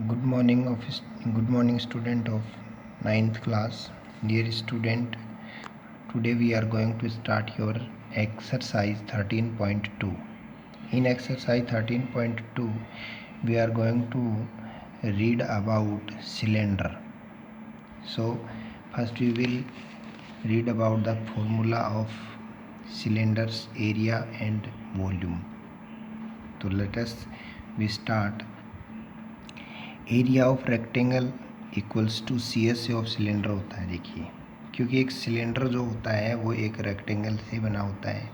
Good morning student of ninth class. Dear student, today we are going to start your exercise 13.2. In exercise 13.2 we are going to read about cylinder. So first we will read about the formula of cylinders, area and volume. So let us we start. Area of rectangle equals to C S of cylinder होता है। देखिए, क्योंकि एक cylinder जो होता है वो एक रेक्टेंगल से बना होता है।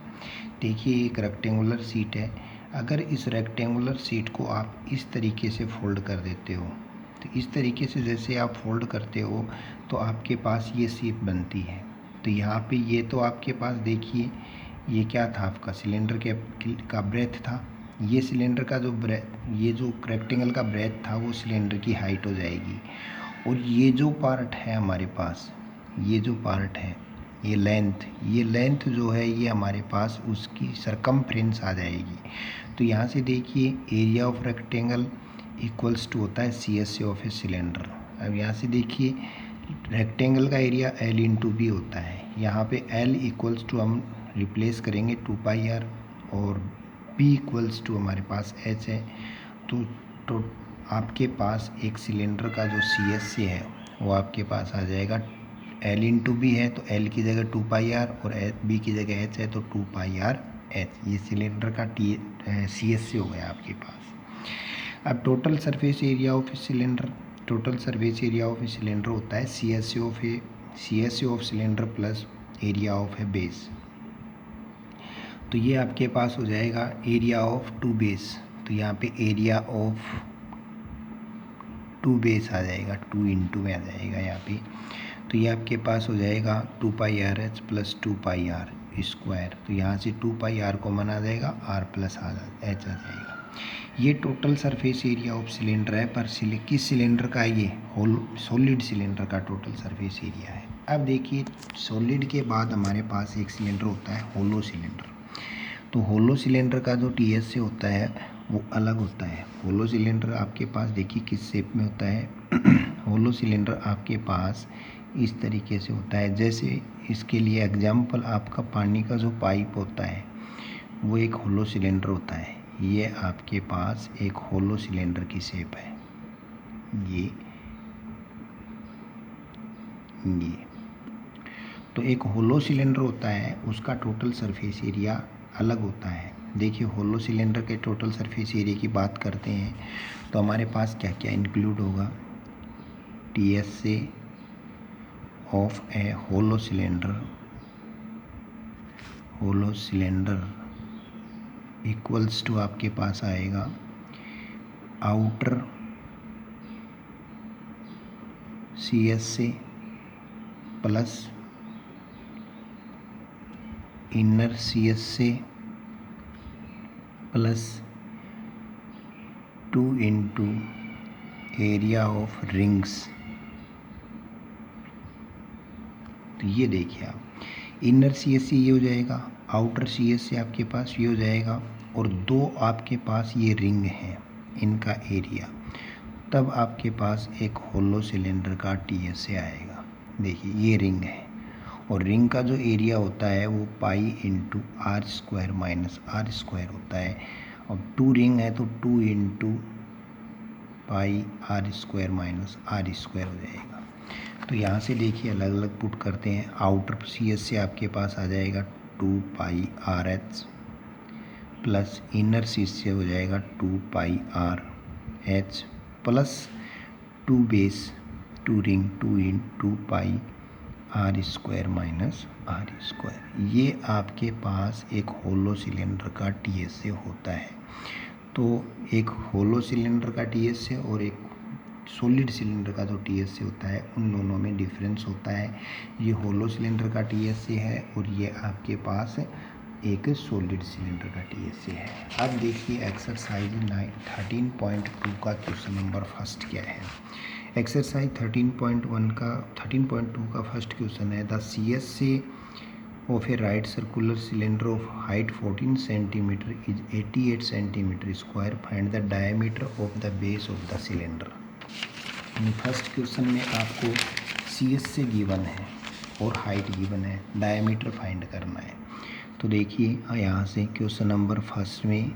देखिए, एक रेक्टेंगुलर शीट है। अगर इस रेक्टेंगुलर शीट को आप इस तरीके से फोल्ड कर देते हो, तो इस तरीके से जैसे आप फोल्ड करते हो तो आपके पास ये शेप बनती है। तो यहाँ पे ये तो आपके पास देखिए, ये क्या था, आपका सिलेंडर का ब्रेथ था। ये सिलेंडर का जो ये जो रेक्टेंगल का ब्रेथ था वो सिलेंडर की हाइट हो जाएगी। और ये जो पार्ट है हमारे पास, ये जो पार्ट है, ये लेंथ जो है ये हमारे पास उसकी सरकमफ्रेंस आ जाएगी। तो यहाँ से देखिए, area of rectangle equals to होता है C S of a cylinder. अब यहाँ से देखिए, रेक्टेंगल का एरिया एल इंटू बी होता है। यहाँ पे एल इक्वल्स टू हम रिप्लेस करेंगे 2πr और P इक्वल्स टू हमारे पास H है। तो आपके पास एक सिलेंडर का जो सी एस से है वो आपके पास आ जाएगा, L इंटू बी है तो L की जगह 2πr और B की जगह H है तो 2πr H। ये सिलेंडर का सी एस से हो गया आपके पास। अब total surface area of cylinder, total surface area of cylinder होता है C S of cylinder plus area of a base. तो ये आपके पास हो जाएगा एरिया ऑफ टू बेस। तो यहाँ पे एरिया ऑफ टू बेस आ जाएगा, 2 इंटू में आ जाएगा यहाँ पे। तो ये आपके पास हो जाएगा 2πrh प्लस 2πr स्क्वायर। तो यहाँ से 2πr कॉमन आ जाएगा, r प्लस h आ जाएगा। ये total surface area of cylinder है, पर किस सिलेंडर का, ये सॉलिड सिलेंडर का टोटल सरफेस एरिया है। अब देखिए, सॉलिड के बाद हमारे पास एक सिलेंडर होता है होलो सिलेंडर। तो होलो सिलेंडर का जो टी एस से होता है वो अलग होता है। होलो सिलेंडर आपके पास देखिए किस शेप में होता है। होलो सिलेंडर आपके पास इस तरीके से होता है। जैसे इसके लिए एग्जाम्पल, आपका पानी का जो पाइप होता है वो एक होलो सिलेंडर होता है। ये आपके पास एक होलो सिलेंडर की शेप है। ये तो एक होलो सिलेंडर होता है, उसका टोटल सरफेस एरिया अलग होता है। देखिए, होलो सिलेंडर के टोटल सरफेस एरिया की बात करते हैं तो हमारे पास क्या क्या इंक्लूड होगा। टी एस से of a hollow cylinder equals to आपके पास आएगा आउटर सी एस से प्लस इनर सी एस से plus 2 into area of rings. तो ये देखिए आप, इनर सी एस से ये हो जाएगा, आउटर सी एस से आपके पास ये हो जाएगा, और दो आपके पास ये रिंग हैं, इनका एरिया। तब आपके पास एक होलो सिलेंडर का टी एस से आएगा। देखिए, ये रिंग है और रिंग का जो एरिया होता है वो pi into r square minus are square होता है। और 2 रिंग है तो 2 into pi are square minus are square हो जाएगा। तो यहाँ से देखिए, अलग अलग पुट करते हैं। आउटर सी एस से आपके पास आ जाएगा 2πrh plus inner C S से हो जाएगा 2πrh plus 2 base 2 ring 2 into pi are square minus are square. ये आपके पास एक होलो सिलेंडर का टी एस से होता है। तो एक होलो सिलेंडर का टी एस से और एक सॉलिड सिलेंडर का जो टी एस से होता है, उन दोनों में डिफरेंस होता है। ये होलो सिलेंडर का टी एस से है और ये आपके पास एक सॉलिड सिलेंडर का टी एस से है। अब देखिए, एक्सरसाइज 13.2 का क्वेश्चन नंबर फर्स्ट क्या है। एक्सरसाइज 13.2 का फर्स्ट क्वेश्चन है, द सी एस से of a right circular cylinder of height 14 centimetre is 88 centimetre square. Find the diameter of the base of the cylinder. First question में आपको CS से given है और हाइट गिवन है, diameter find करना है। तो देखिए यहाँ से क्वेश्चन नंबर फर्स्ट में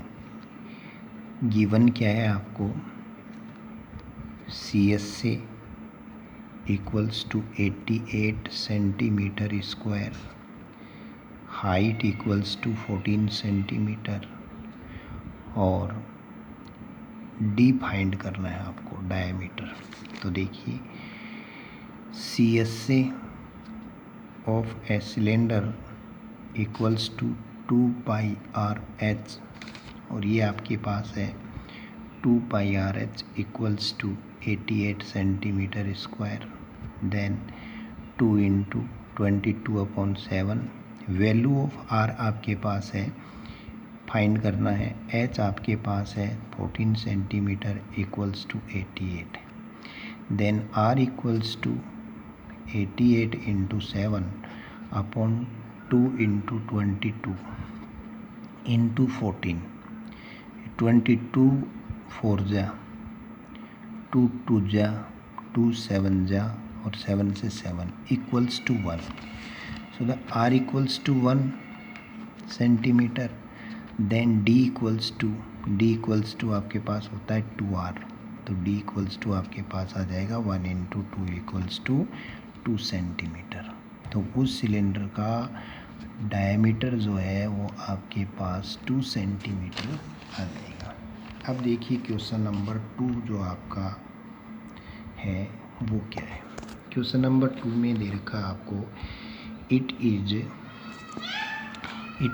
गिवन क्या है आपको, CS से equals to 88 centimetre square, height equals to 14 centimetre और डी फाइंड करना है आपको, डायमीटर। तो देखिए CS से of a cylinder equals to 2πRh और ये आपके पास है 2πRh equals to 88 centimetre square, then 2 into 22/7। Value of R आपके पास है, फाइंड करना है। H आपके पास है 14 centimetre equals to 88, then R equals to 88 into 7 upon 2 into 22 into 14, 22 4 जा, 2 2 जा, 2 7 जा और 7 से 7 equals to 1। So the R equals to 1 centimetre, then D equals to आपके पास होता है 2R, तो D इक्वल्स टू आपके पास आ जाएगा 1 इंटू 2 इक्वल्स टू 2 सेंटीमीटर। तो उस सिलेंडर का डायमीटर जो है वो आपके पास 2 सेंटीमीटर आ जाएगा। अब देखिए क्वेश्चन नंबर 2 जो आपका है वो क्या है। क्वेश्चन नंबर 2 में दे रखा है आपको, it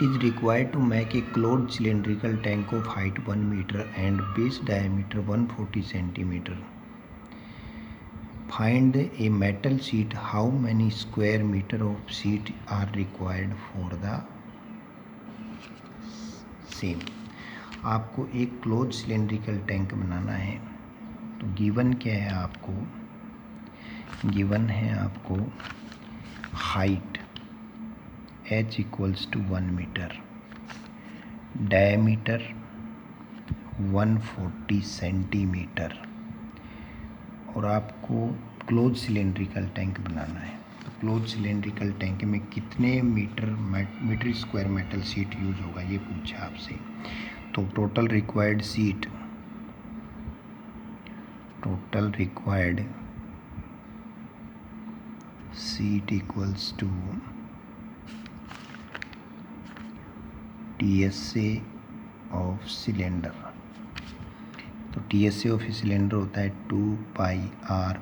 is required to make a closed cylindrical tank of height 1 metre and base diameter 140 centimetre. Find a metal sheet. How many square meter of sheet are required for the same? आपको एक close cylindrical tank बनाना है। तो given क्या है आपको, given है आपको height H equals to 1 metre, diameter 140 centimetre और आपको क्लोज सिलेंड्रिकल टैंक बनाना है। तो क्लोज सिलेंड्रिकल टैंक में कितने metre square metal sheet use होगा ये पूछा आपसे। तो total required sheet equals to TSA of cylinder. तो TSA ऑफ सिलेंडर होता है 2πRh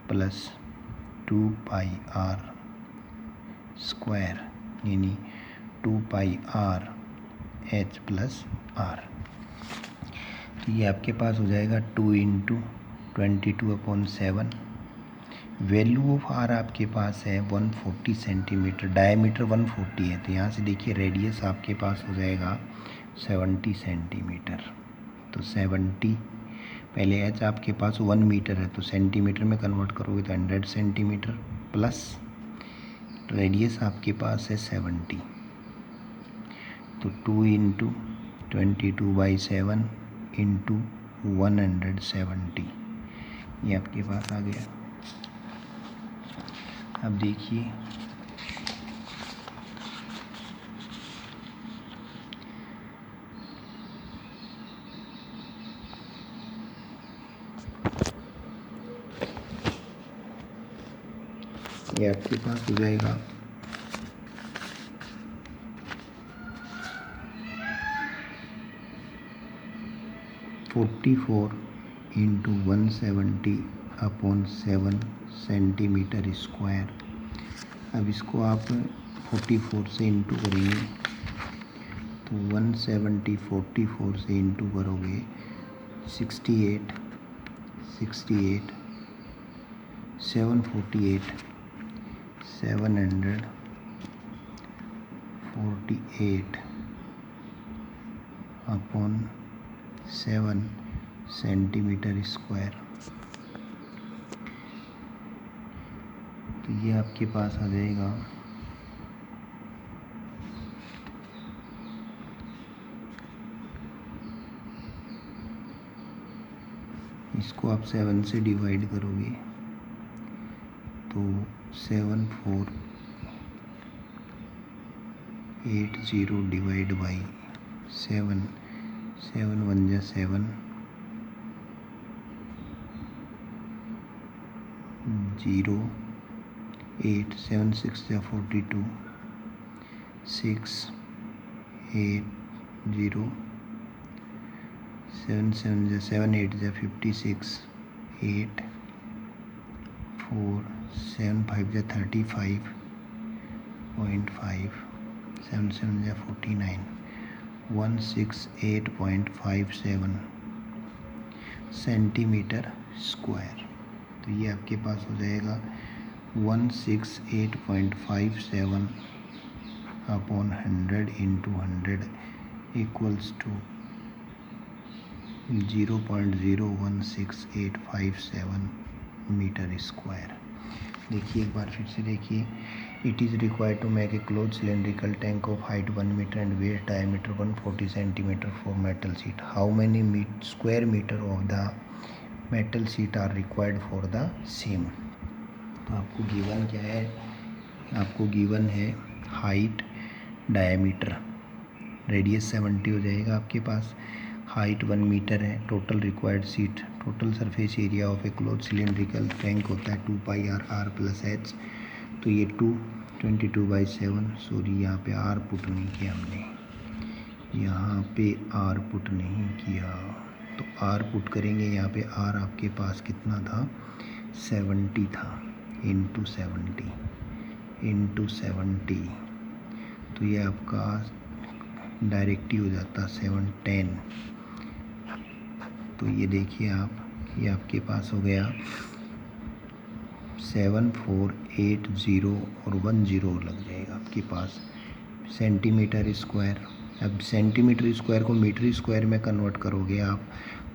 प्लस 2πR स्क्वायर, यानी 2πRh प्लस R। तो ये आपके पास हो जाएगा 2 इंटू 22/7। वैल्यू ऑफ R आपके पास है 140 सेंटीमीटर, डायमीटर 140 है। तो यहाँ से देखिए रेडियस आपके पास हो जाएगा 70 सेंटीमीटर। तो 70, पहले H आपके पास 1 मीटर है तो सेंटीमीटर में कन्वर्ट करोगे तो 100 सेंटीमीटर प्लस रेडियस आपके पास है 70, तो 2 इंटू 22/7 इंटू 170, ये आपके पास आ गया। अब देखिए ये आपके पास हो जाएगा 44 इंटू 170/7 सेंटीमीटर स्क्वायर। अब इसको आप 44 से इंटू करेंगे तो 170 44 से इंटू करोगे 68 748 748/7 सेंटीमीटर स्क्वायर। तो ये आपके पास आ जाएगा 1 इसको आप 7 से डिवाइड करोगे तो 7480 डिवाइड बाई 7, 7 1 जा 7, 0 8 7 6 जा 42, 6 8 0 7 7 जा 7 8 जा 56, 8 4 7 5 जा 35.5, 7 7 जा 49, 168.57 सेंटीमीटर स्क्वायर। तो ये आपके पास हो जाएगा 168.57 upon 100 into 100 equals to 0.016857 metre square. देखिए एक बार फिर से देखिए, it is required to make a close cylindrical tank of height 1 metre and वेस्ट diameter 140 centimetre for metal sheet. How many square metre of the metal sheet are required for the same. तो आपको given क्या है, आपको given है height, diameter, radius 70 हो जाएगा आपके पास, हाइट 1 मीटर है, total required seat, total surface area of A close cylindrical tank होता है 2πr r प्लस एच। तो ये 22/7, सॉरी यहाँ पे r पुट नहीं किया हमने, यहाँ पे r पुट नहीं किया, तो r पुट करेंगे यहाँ पे। r आपके पास कितना था, 70 था, इंटू 70 तो ये आपका डायरेक्ट ही हो जाता 710। तो ये देखिए आप, ये आपके पास हो गया 7480 और 10 लग जाएगा आपके पास सेंटीमीटर स्क्वायर। अब सेंटीमीटर स्क्वायर को मीटर स्क्वायर में कन्वर्ट करोगे आप,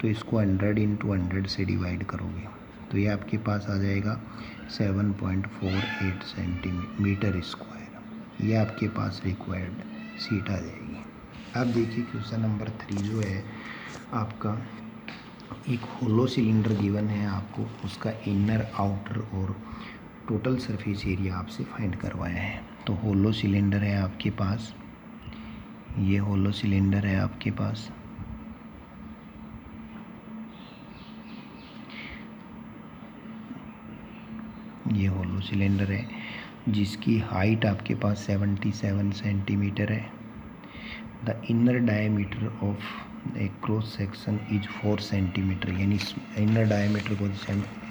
तो इसको 100 इंटू 100 से डिवाइड करोगे, तो ये आपके पास आ जाएगा 7.48 सेंटीमीटर स्क्वायर। ये आपके पास रिक्वायर्ड सीट आ जाएगी। अब देखिए क्वेश्चन नंबर 3 जो है आपका, एक होलो सिलेंडर गिवन है आपको, उसका इनर आउटर और टोटल सरफेस एरिया आपसे फाइंड करवाया है। तो होलो सिलेंडर है आपके पास, ये होलो सिलेंडर है आपके पास, ये होलो सिलेंडर है जिसकी हाइट आपके पास 77 सेंटीमीटर है। The inner diameter of A cross section is 4 centimetre, यानी इनर डायमीटर को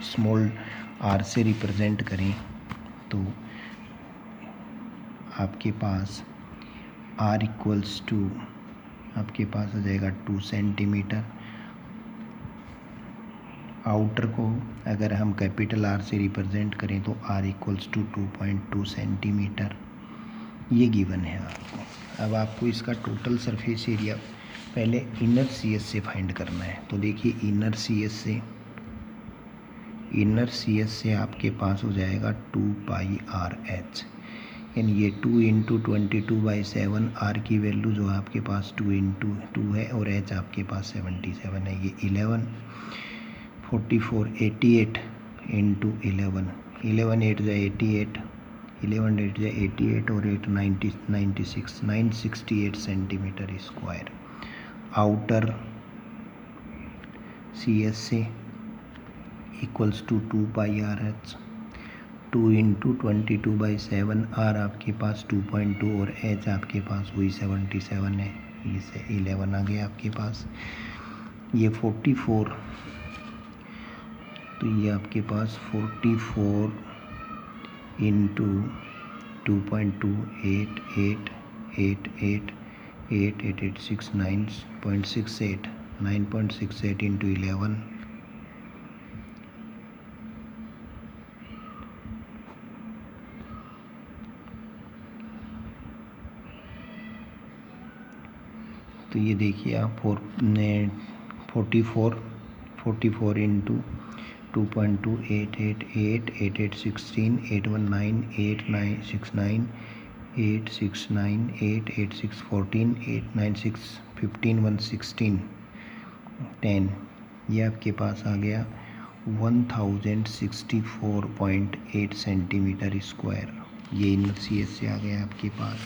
स्मॉल r से रिप्रेजेंट करें तो आपके पास r इक्वल्स टू आपके पास आ जाएगा 2 सेंटीमीटर। आउटर को अगर हम कैपिटल R से रिप्रेजेंट करें तो r इक्वल्स टू 2.2 सेंटीमीटर। ये गिवन है आपको। अब आपको इसका टोटल सरफेस एरिया पहले इनर CS से फाइंड करना है। तो देखिए इनर CS से आपके पास हो जाएगा 2πRh, यानी ये 2 इंटू 22/7, r की वैल्यू जो है आपके पास 2 इंटू 2 है और h आपके पास 77 है। ये 11 44 88 इंटू 11 8 जा 88, 11 8 जा 88 और 8 96 968 सेंटीमीटर स्क्वायर। आउटर CS से equals to 2πRh, 2 into 22/7, r आपके पास 2.2 और h आपके पास वही 77 है, इसे 11 आ गया आपके पास। ये 44, तो ये आपके पास 44 इंटू 2.2 8 8 8 8 8 8 8 6 9.68 इंटू 11, तो ये देखिए आप 44 इंटू 2.2 8 8 8 8 8 16 819 8969 869 8 86 14 896 15 116 10, ये आपके पास आ गया 1064.8 सेंटीमीटर स्क्वायर। ये इनर सी एस से आ गया आपके पास।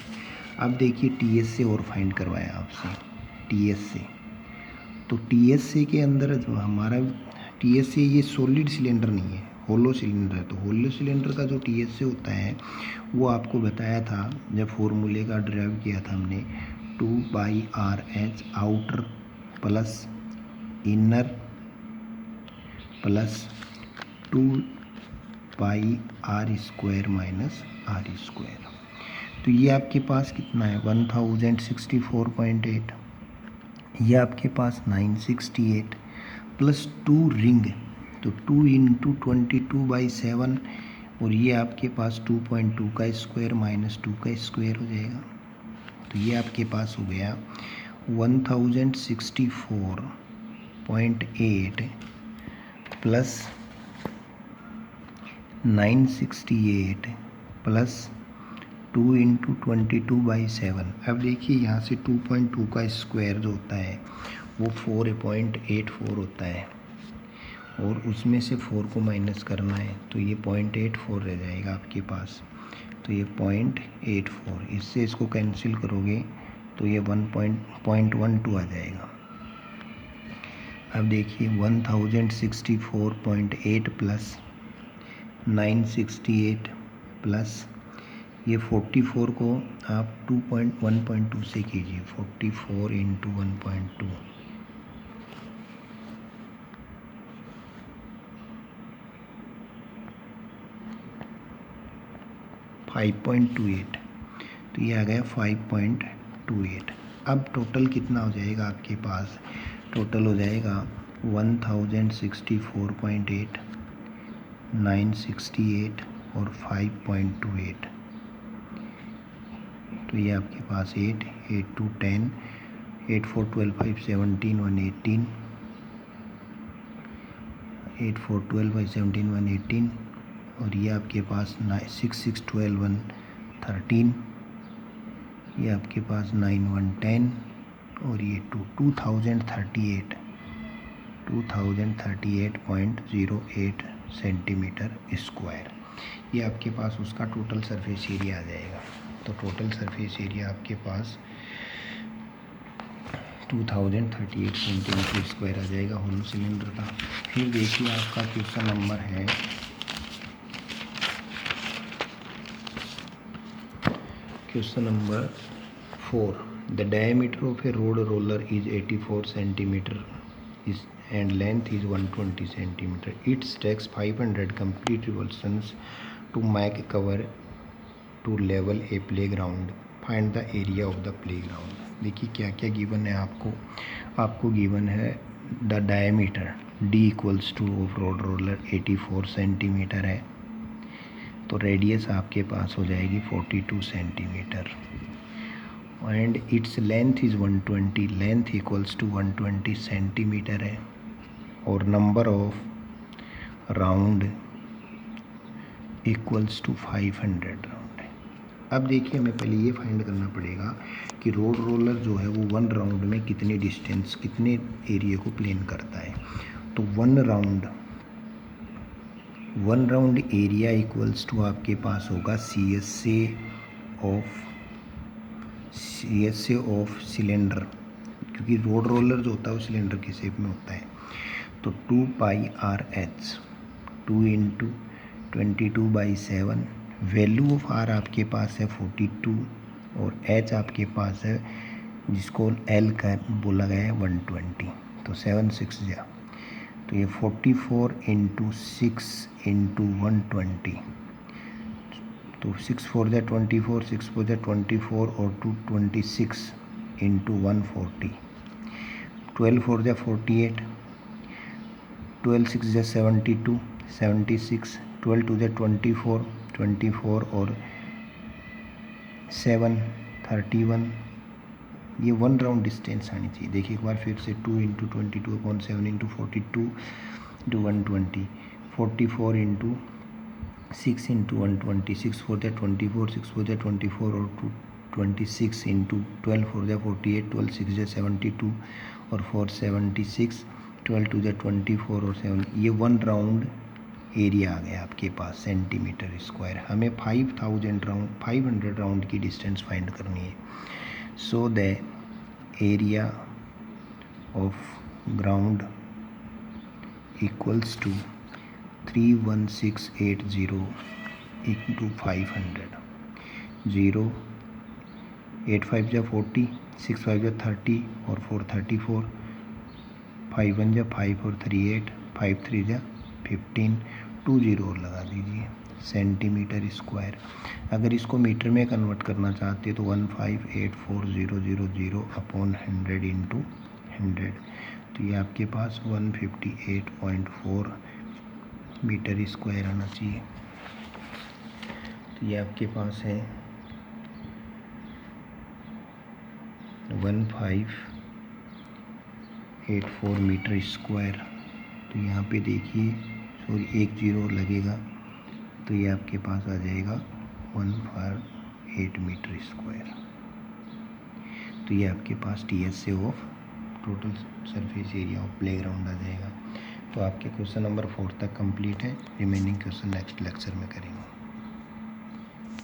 अब देखिए टी एस से और फाइंड करवाया आपसे, टी एस से। तो टी एस से के अंदर जो हमारा टी एस से, ये सॉलिड सिलेंडर नहीं है, होलो सिलेंडर है। तो होलो सिलेंडर का जो टी एस से होता है वो आपको बताया था जब फॉर्मूले का ड्राइव किया था हमने, 2/RH outer plus inner plus 2πr² minus r²। तो ये आपके पास कितना है 1064.8, ये आपके पास 968 प्लस 2 रिंग, तो 2 इंटू 22/7, और ये आपके पास 2.2 का स्क्वायर माइनस 2 का स्क्वायर हो जाएगा। तो ये आपके पास हो गया 1064.8 प्लस 968 प्लस 2 इंटू 22/7। अब देखिए यहाँ से 2.2 का स्क्वायर जो होता है वो 4.84 होता है, और उसमें से 4 को माइनस करना है, तो ये 0.84 रह जाएगा आपके पास। तो ये 0.84, इससे इसको कैंसिल करोगे तो ये 1.12 आ जाएगा। अब देखिए 1064.8 प्लस 968 प्लस ये 44 को आप 1.2 से कीजिए, 44 इंटू 1.2, 5.28, तो ये आ गया 5.28। अब टोटल कितना हो जाएगा आपके पास, टोटल हो जाएगा 1064.8, 968 और 5.28। तो ये आपके पास 8, 8 2 10, 8 4 12 5 17 118, 8 4 12 5 17 118, और ये आपके पास 6 6 12 1 13, ये आपके पास 9 1 10, और ये 2038.08 सेंटीमीटर स्क्वायर। ये आपके पास उसका टोटल सरफेस एरिया आ जाएगा। तो टोटल सरफेस एरिया आपके पास 2038 सेंटीमीटर स्क्वायर आ जाएगा होलो सिलेंडर का। फिर देखिए आपका क्वेश्चन नंबर है question number 4। The diameter of A road roller is 84 centimetre and length is 120 centimeter. It takes 500 complete revolutions to make a cover to level a playground. Find the area of the playground. देखिए क्या क्या given है आपको given है the diameter d equals to of road roller 84 centimetre है, तो radius आपके पास हो जाएगी 42 centimetre, and its length is 120, length equals to 120 centimetre है, और number of round equals to 500 round है। अब देखिए हमें पहले ये फाइंड करना पड़ेगा कि रोड रोलर जो है वो 1 राउंड में कितने डिस्टेंस, कितने एरिया को प्लेन करता है। तो 1 राउंड एरिया इक्वल्स टू आपके पास होगा सी एस से ऑफ सिलेंडर, क्योंकि रोड रोलर जो होता है वो सिलेंडर के शेप में होता है। तो 2πRH, 2 into 22/7, value of R आपके पास है 42, और H आपके पास है जिसको L का बोला गया है 120, तो 7 6 जा, तो ये 44 इंटू 6 इंटू 120, तो 6 4 जा 24, 6 4 जा 24, और 226 इंटू 140, 12 4 जा 48, 12 6 जा 72, 76, 12 2 जा 24, 24 और 7 31। ये 1 राउंड डिस्टेंस आनी चाहिए। देखिए एक बार फिर से 2 into 22/7 into 42 into 120, 44 into 6 into 120, 6 4 जा 24, 6 4 जा 24, और 26 इंटू 12 4 जा 48, 12 6 जा 72, और 4 76, 12 टू ज़ा 24 और 7, ये 1 राउंड एरिया आ गया आपके पास सेंटीमीटर स्क्वायर। हमें 500 राउंड की डिस्टेंस फाइंड करनी है। So the area of ground equals to 31680 into 500। 0, 8 5 जा 40, 6 5 जा 30 और 4 34, 5 1 जा 5 और 3 8, 5 3 जा 15, 2 0 और लगा दीजिए सेंटीमीटर स्क्वायर। अगर इसको मीटर में कन्वर्ट करना चाहते हैं तो 1584000 अपॉन 100 इंटू 100, तो ये आपके पास 158.4 मीटर स्क्वायर आना चाहिए। तो ये आपके पास है 1584 मीटर स्क्वायर। तो यहाँ पे देखिए सॉरी 1 0 लगेगा, तो ये आपके पास आ जाएगा 148 मीटर स्क्वायर। तो ये आपके पास TSA of total surface area of playground आ जाएगा। तो आपके क्वेश्चन नंबर 4 तक कंप्लीट है। रिमेनिंग क्वेश्चन नेक्स्ट लेक्चर में करेंगे।